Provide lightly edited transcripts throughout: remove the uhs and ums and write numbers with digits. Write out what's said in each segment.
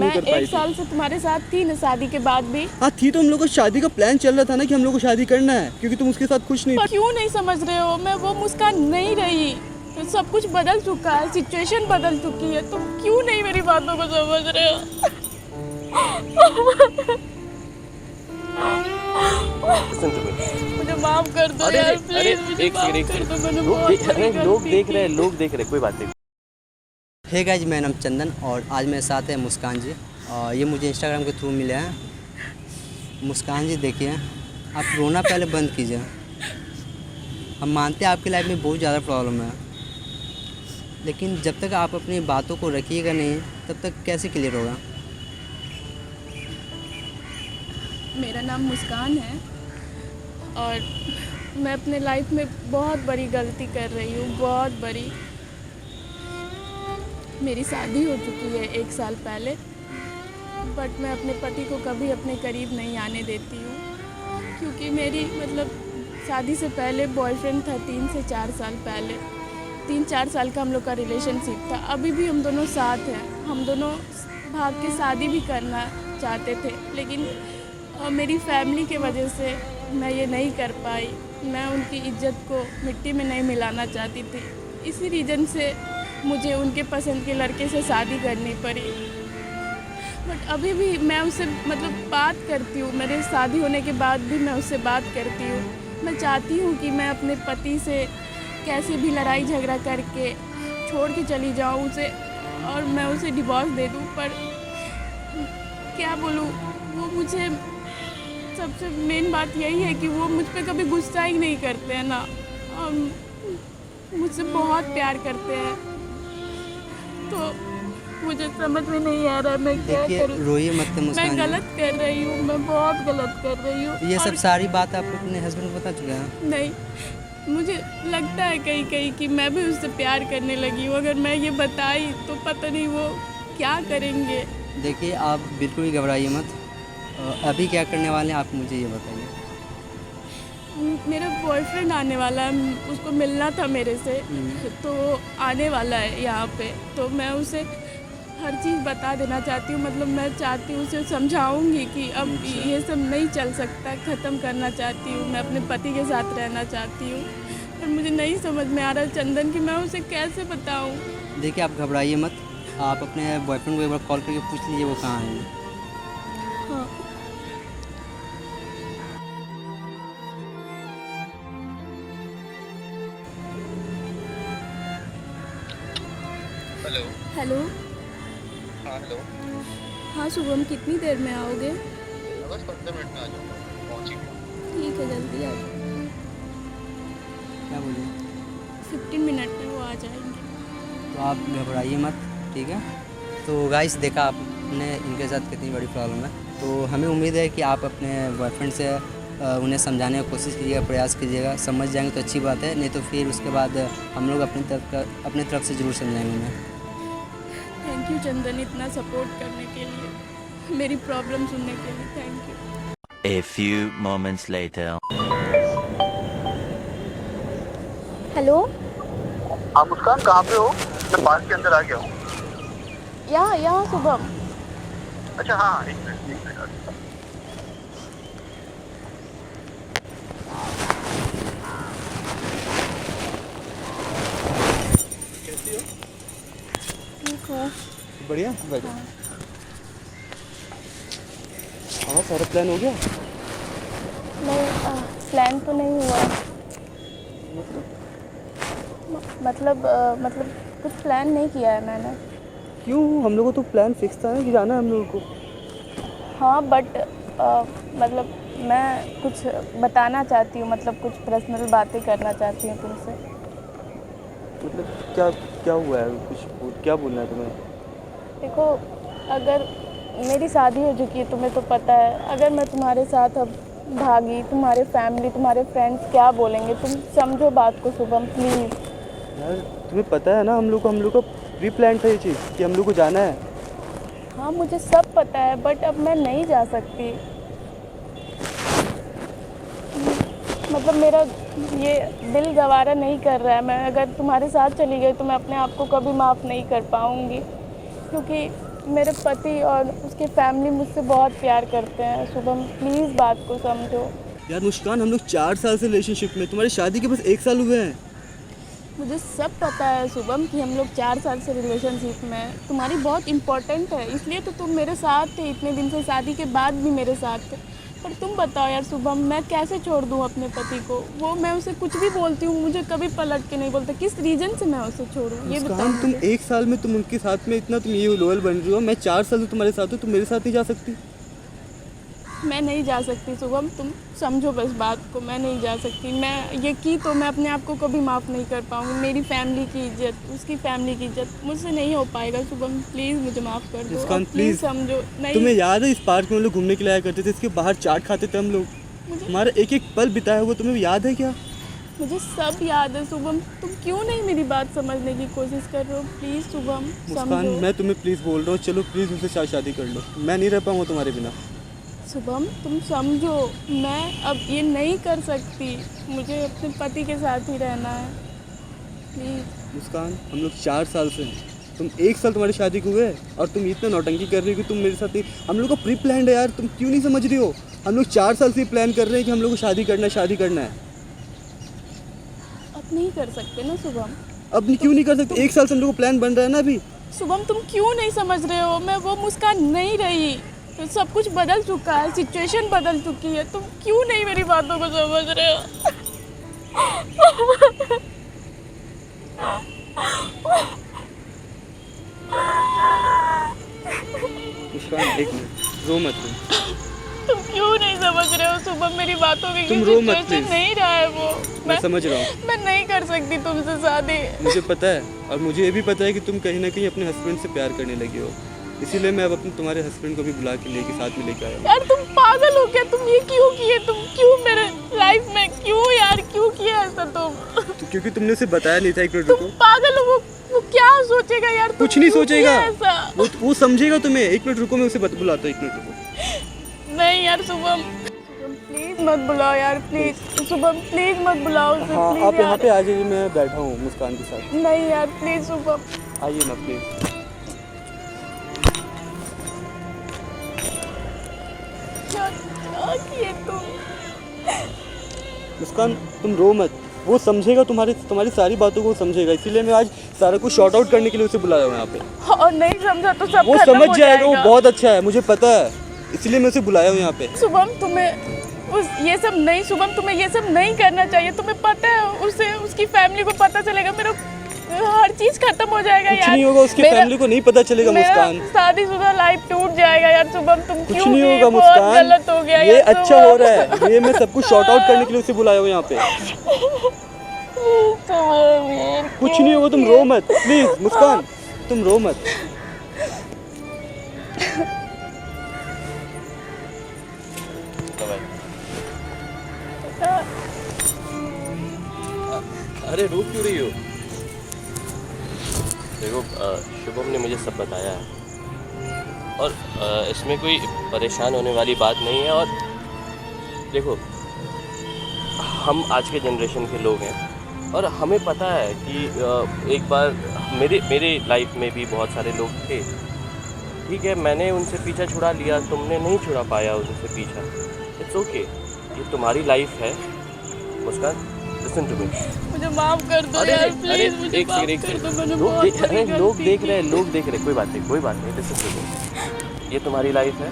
नहीं कर पाई एक साल से तुम्हारे साथ थी ना, शादी के बाद भी। हाँ थी, तो हम लोग का शादी का प्लान चल रहा था ना कि हम लोग को शादी करना है, क्योंकि तुम उसके साथ खुश नहीं पर थी। क्यों नहीं समझ रहे हो? मैं वो मुस्कान नहीं रही, तो सब कुछ बदल चुका है, सिचुएशन बदल चुकी है। तुम क्यों नहीं मेरी बातों को समझ रहे हो? मुझे माफ कर दो यार, प्लीज मुझे माफ कर दो। मैंने बहुत बड़ी लोग देख रहे, कोई बात नहीं। हे गाइस, मेरा नाम चंदन और आज मेरे साथ है मुस्कान जी। और ये मुझे इंस्टाग्राम के थ्रू मिले हैं। मुस्कान जी देखिए, आप रोना पहले बंद कीजिए। हम मानते हैं आपकी लाइफ में बहुत ज़्यादा प्रॉब्लम है, लेकिन जब तक आप अपनी बातों को रखिएगा नहीं तब तक कैसे क्लियर होगा। मेरा नाम मुस्कान है और मैं अपने लाइफ में बहुत बड़ी गलती कर रही हूँ, बहुत बड़ी। मेरी शादी हो चुकी है 1 साल पहले, बट मैं अपने पति को कभी अपने करीब नहीं आने देती हूँ, क्योंकि मेरी शादी से पहले बॉयफ्रेंड था 3 से 4 साल पहले। 3-4 साल का हम लोग का रिलेशनशिप था। अभी भी हम दोनों साथ हैं। हम दोनों भाग के शादी भी करना चाहते थे, लेकिन मेरी फैमिली के वजह से मैं ये नहीं कर पाई। मैं उनकी इज्जत को मिट्टी में नहीं मिलाना चाहती थी। इसी रीज़न से मुझे उनके पसंद के लड़के से शादी करनी पड़ी। बट अभी भी मैं उससे बात करती हूँ। मेरे शादी होने के बाद भी मैं उससे बात करती हूँ। मैं चाहती हूँ कि मैं अपने पति से कैसे भी लड़ाई झगड़ा करके छोड़ के चली जाऊँ उसे, और मैं उसे डिवोर्स दे दूँ। पर क्या बोलूँ, वो मुझे, सबसे मेन बात यही है कि वो मुझ पे कभी गुस्सा ही नहीं करते हैं ना, मुझसे बहुत प्यार करते हैं। तो मुझे समझ में नहीं आ रहा है मैं क्या करूं। रोइए मत मुस्कान, मैं गलत कर रही हूँ, मैं बहुत गलत कर रही हूँ। ये सब सारी बात आप अपने हस्बैंड को बता चुके हैं? नहीं, मुझे लगता है कहीं कहीं कि मैं भी उससे प्यार करने लगी हूँ। अगर मैं ये बताई तो पता नहीं वो क्या करेंगे। देखिए, आप बिल्कुल भी घबराइए मत। अभी क्या करने वाले हैं आप मुझे ये बताइए। मेरा बॉयफ्रेंड आने वाला है, उसको मिलना था मेरे से, तो आने वाला है यहाँ पे। तो मैं उसे हर चीज़ बता देना चाहती हूँ। मैं चाहती हूँ, उसे समझाऊंगी कि अब ये सब नहीं चल सकता, ख़त्म करना चाहती हूँ। मैं अपने पति के साथ रहना चाहती हूँ, पर मुझे नहीं समझ में आ रहा चंदन कि मैं उसे कैसे बताऊँ। देखिए, आप घबराइए मत। आप अपने बॉयफ्रेंड को एक बार कॉल करके पूछ लीजिए वो कहाँ है। हाँ। हेलो। हेलो। हाँ हेलो। हाँ शुभम, कितनी देर में आओगे? बस 15 मिनट में आ जाऊँगा, पहुँच ही गया। ठीक है, जल्दी आ जाओ। क्या बोलिए? 15 मिनट में वो आ जाएंगे। तो आप घबराइए मत, ठीक है? तो गाइस, देखा आपने इनके साथ कितनी बड़ी प्रॉब्लम है। तो हमें उम्मीद है कि आप अपने बॉयफ्रेंड से उन्हें समझाने की कोशिश कीजिएगा, प्रयास कीजिएगा। समझ जाएंगे तो अच्छी बात है, नहीं तो फिर उसके बाद हम लोग अपनी तरफ से ज़रूर समझाएंगे उन्हें। थैंक यू चंदन, इतना सपोर्ट करने के लिए, मेरी प्रॉब्लम सुनने के लिए। Thank you. A few moments later. Hello. हाँ मुस्कान, कहाँ पे हो? मैं पार्क के अंदर आ गया हूँ। यहाँ शुभम। अच्छा हाँ, एक मिनट। कैसी हो? ठीक हो? बढ़िया, बैठो। हाँ, सारा प्लान हो गया? नहीं, प्लान तो नहीं हुआ। मतलब कुछ प्लान नहीं किया है मैंने। क्यों? हम लोगों को तो प्लान फिक्स था ना कि जाना है हम लोगों को। हाँ बट मैं कुछ बताना चाहती हूँ, कुछ पर्सनल बातें करना चाहती हूँ तुमसे। क्या क्या हुआ है? क्या बोलना है तुम्हें? देखो, अगर मेरी शादी हो चुकी है, तुम्हें तो पता है। अगर मैं तुम्हारे साथ अब भागी, तुम्हारे फैमिली, तुम्हारे फ्रेंड्स क्या बोलेंगे? तुम समझो बात को शुभम, प्लीज़। यार तुम्हें पता है ना, हम लोग का प्री प्लान था ये चीज़ कि हम लोग को जाना है। हाँ मुझे सब पता है, बट अब मैं नहीं जा सकती। मेरा ये दिल गवारा नहीं कर रहा है। मैं अगर तुम्हारे साथ चली गई तो मैं अपने आप को कभी माफ़ नहीं कर पाऊँगी, क्योंकि मेरे पति और उसकी फैमिली मुझसे बहुत प्यार करते हैं। शुभम प्लीज़ बात को समझो। यार मुस्कान, हम लोग 4 साल से रिलेशनशिप में, तुम्हारी शादी के बस 1 साल हुए हैं। मुझे सब पता है शुभम कि हम लोग 4 साल से रिलेशनशिप में हैं। तुम्हारी बहुत इम्पोर्टेंट है, इसलिए तो तुम मेरे साथ थे इतने दिन से, शादी के बाद भी मेरे साथ थे। पर तुम बताओ यार शुभम, मैं कैसे छोड़ दूँ अपने पति को? वो मैं उसे कुछ भी बोलती हूँ, मुझे कभी पलट के नहीं बोलता। किस रीज़न से मैं उसे छोड़ूँ ये बताओ मुस्कान, तुम मुझे। 1 साल में तुम उनके साथ में इतना तुम ये लोयल बन रही हो, मैं 4 साल से तुम्हारे साथ हूँ, तुम मेरे साथ नहीं जा सकती? मैं नहीं जा सकती शुभम, तुम समझो बस बात को। मैं नहीं जा सकती। मैं ये की तो मैं अपने आप को कभी माफ़ नहीं कर पाऊँगी। मेरी फैमिली की इज्जत, उसकी फैमिली की इज्जत मुझसे नहीं हो पाएगा। शुभम प्लीज़ मुझे माफ़ कर दो। मुस्कान, अब प्लीज़ प्लीज़। समझो। नहीं, तुम्हें याद है इस पार्क में हम लोग घूमने के लिए आया करते थे, इसके बाहर चाट खाते थे हम लोग, हमारा एक एक पल बिताया हुआ तुम्हें याद है क्या? मुझे सब याद है शुभम, तुम क्यों नहीं मेरी बात समझने की कोशिश कर रहे हो? प्लीज़ शुभम मुस्कान, समझो। मैं तुम्हें प्लीज़ बोल रहा हूँ, चलो प्लीज़ उनसे शादी कर लो, मैं नहीं रह पाऊँगा तुम्हारे बिना। शुभम तुम समझो, मैं अब ये नहीं कर सकती। मुझे अपने पति के साथ ही रहना है, प्लीज़। मुस्कान, हम लोग 4 साल से हैं, तुम 1 साल तुम्हारी शादी को हुए और तुम इतना नौटंकी कर रही हो कि तुम मेरे साथ नहीं। हम लोग का प्री प्लान है यार, तुम क्यों नहीं समझ रही हो? हम लोग 4 साल से प्लान कर रहे हैं कि हम लोग को शादी करना है। अब नहीं कर सकते ना शुभम। अब क्यों नहीं कर सकते? 1 साल से हम लोग को प्लान बन रहा है ना अभी। शुभम तुम क्यों नहीं समझ रहे हो? मैं वो मुस्कान नहीं रही, तो सब कुछ बदल चुका है, सिचुएशन बदल चुकी है। तुम क्यों नहीं मेरी बातों को समझ रहे हो? मुस्कान, एक मिनट, रो मत तुम क्यों नहीं समझ रहे हो शुभम मेरी बातों की? तुम रो मत, सिचुएशन please। नहीं रहा है वो। मैं समझ रहा हूँ, मैं नहीं कर सकती तुमसे शादी। मुझे पता है, और मुझे ये भी पता है कि तुम कहीं ना कहीं अपने हस्बैंड से प्यार करने लगी हो, इसीलिए मैं अब अपने तुम्हारे हस्बैंड को भी बुला के लेके साथ में लेके आया हूँ। यार तुम पागल हो क्या? तुम ये क्यों किए? तुम क्यों मेरे लाइफ में क्यों यार क्यों किया ऐसा तुम? तो क्योंकि तुमने उसे बताया नहीं था। एक मिनट तुम रुको। पागल हो, वो क्या सोचेगा यार? तुम कुछ नहीं क्यों सोचेगा, किया ऐसा? वो समझेगा तुम्हें। एक मिनट रुको, मैं उसे बुलाता हूँ, 1 मिनट रुको। नहीं यार शुभम प्लीज मत बुलाओ यार, प्लीज शुभम प्लीज मत बुलाओ उसे, हाँ, प्लीज आप यहाँ यार। पे आ जाइए, मैं बैठा हूँ मुस्कान के साथ। नहीं यार प्लीज शुभम। आइए ना प्लीज। क्या किए तुम? मुस्कान, तुम रो मत, वो समझेगा तुम्हारी सारी बातों को समझेगा, इसीलिए मैं आज सारा कुछ शॉर्ट आउट करने के लिए उसे बुलाया हूँ यहाँ पे। और नहीं समझा तो सब वो खत्म समझ हो जाएगा, वो बहुत अच्छा है, मुझे पता है, इसलिए मैं उसे बुलाया हूँ यहाँ पे। शुभम तुम्हें ये सब नहीं, शुभम तुम्हें ये सब नहीं करना चाहिए। तुम्हें पता है उसे, उसकी फैमिली को पता चलेगा, मेरा हर चीज खत्म हो जाएगा कुछ यार। नहीं होगा, उसकी फैमिली को नहीं पता चलेगा मुस्कान। शादीशुदा लाइफ टूट जाएगा यार शुभम। तुम कुछ क्यों नहीं ये होगा बहुत मुस्कान, गलत हो गया ये यार अच्छा शुभम। हो रहा है, ये मैं सब कुछ शॉर्ट आउट करने के लिए उसे बुलाया हूँ यहाँ पे। शुभम यार कुछ नहीं होगा, तुम रो मत प्लीज मुस्कान, तुम रो मत। अरे रो क्यों रही हो? देखो शुभम ने मुझे सब बताया है और इसमें कोई परेशान होने वाली बात नहीं है। और देखो हम आज के जनरेशन के लोग हैं और हमें पता है कि एक बार मेरे लाइफ में भी बहुत सारे लोग थे, ठीक है, मैंने उनसे पीछा छुड़ा लिया, तुमने नहीं छुड़ा पाया उनसे पीछा। इट्स ओके, ये तुम्हारी लाइफ है मुस्कान, लिसन टू मी। मुझे माफ कर दो यार प्लीज, मुझे माफ कर दो। मैंने बहुत बड़ी गलती लोग देख की। रहे हैं, कोई बात नहीं, लिसन टू मी। ये तुम्हारी लाइफ है,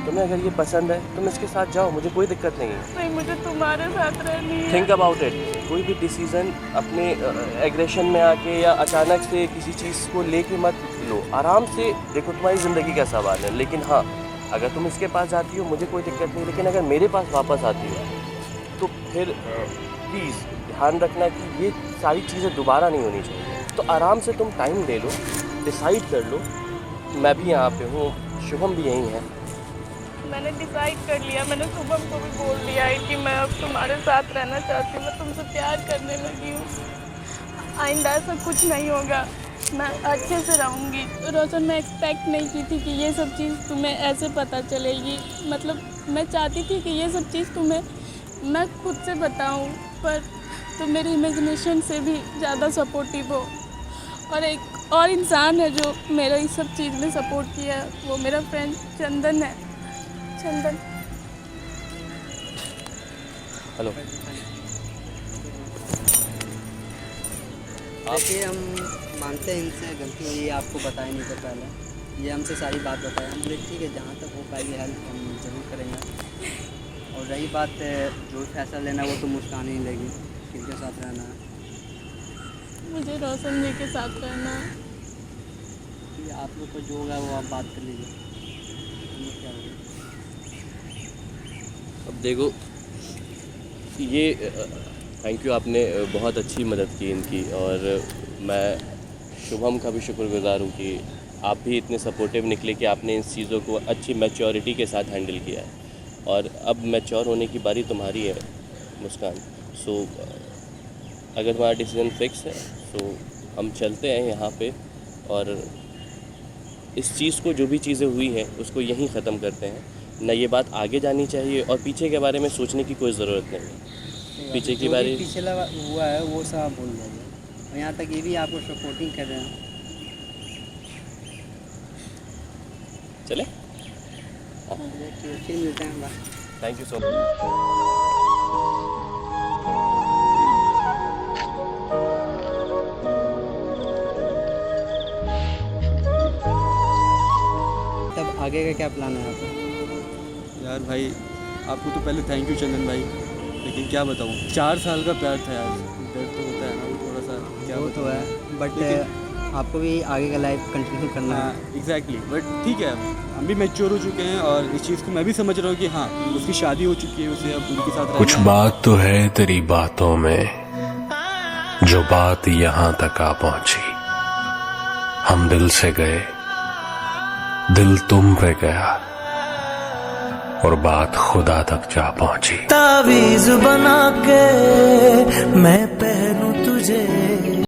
तुम्हें अगर ये पसंद है तुम इसके साथ जाओ, मुझे कोई दिक्कत नहीं है। नहीं मुझे तुम्हारे साथ रहनी है। Think about it. कोई भी डिसीज़न अपने एग्रेशन में आके या अचानक से किसी चीज़ को लेके मत लो, आराम से देखो तुम्हारी ज़िंदगी का सवाल है। लेकिन हाँ, अगर तुम इसके पास जाती हो मुझे कोई दिक्कत नहीं, लेकिन अगर मेरे पास वापस आती हो तो फिर प्लीज़ ध्यान रखना कि ये सारी चीज़ें दोबारा नहीं होनी चाहिए। तो आराम से तुम टाइम ले लो, डिसाइड कर लो। मैं भी यहाँ पे हूँ, शुभम भी यहीं है। मैंने डिसाइड कर लिया, मैंने शुभम को भी बोल दिया है कि मैं अब तुम्हारे साथ रहना चाहती हूँ, मैं तुमसे प्यार करने लगी हूँ। आइंदा ऐसा कुछ नहीं होगा, मैं अच्छे से रहूँगी। रोशन मैं एक्सपेक्ट नहीं की थी कि ये सब चीज़ तुम्हें ऐसे पता चलेगी। मतलब मैं चाहती थी कि ये सब चीज़ तुम्हें मैं खुद से बताऊँ, पर तुम मेरी इमेजिनेशन से भी ज़्यादा सपोर्टिव हो। और एक और इंसान है जो मेरा इस सब चीज़ में सपोर्ट किया है, वो मेरा फ्रेंड चंदन है। चंदन। हेलो। देखिए हम मानते हैं इनसे गलती हुई है, आपको बताया नहीं था पहले, ये हमसे सारी बात बताया। हम बोले ठीक है, जहाँ तक हो पाएगी हेल्प हम ज़रूर करेंगे। और रही बात जो फैसला लेना वो तो मुस्कान ही लेगी, किनके साथ रहना है। मुझे रोशन जी के साथ रहना है। कि आप लोग को जो होगा वो आप बात कर लीजिए, हम क्या होगा। अब देखो ये थैंक यू, आपने बहुत अच्छी मदद की इनकी, और मैं शुभम का भी शुक्रगुजार हूँ कि आप भी इतने सपोर्टिव निकले कि आपने इन चीज़ों को अच्छी मैच्योरिटी के साथ हैंडल किया है। और अब मैच्योर होने की बारी तुम्हारी है मुस्कान। सो अगर तुम्हारा डिसीजन फिक्स है तो हम चलते हैं यहाँ पे, और इस चीज़ को जो भी चीज़ें हुई हैं उसको यहीं ख़त्म करते हैं। ना ये बात आगे जानी चाहिए और पीछे के बारे में सोचने की कोई ज़रूरत नहीं है। पीछे की बारी पिछला हुआ है वो सब आप बोल दीजिए, और यहाँ तक ये भी आपको सपोर्टिंग कर रहे हैं। चले, फिर मिलते हैं। Bye. Thank you so much. तब आगे का क्या प्लान है आपका? यार भाई, आपको तो पहले थैंक यू चंदन भाई, लेकिन क्या बताऊँ, 4 साल का प्यार था यार, दर्द तो होता है ना, वो थोड़ा सा क्या वो तो है, बट आपको भी आगे का लाइफ कंटिन्यू करना है। एग्जैक्टली, बट ठीक है, हम भी मैच्योर हो चुके हैं और इस चीज़ को मैं भी समझ रहा हूँ कि हाँ, उसकी शादी हो चुकी है, उसे अब उनके साथ कुछ बात तो है तेरी बातों में, जो बात यहाँ तक आ पहुंची। हम दिल से गए, दिल तुम पे गया, और बात खुदा तक जा पहुंची। तावीज़ बना के मैं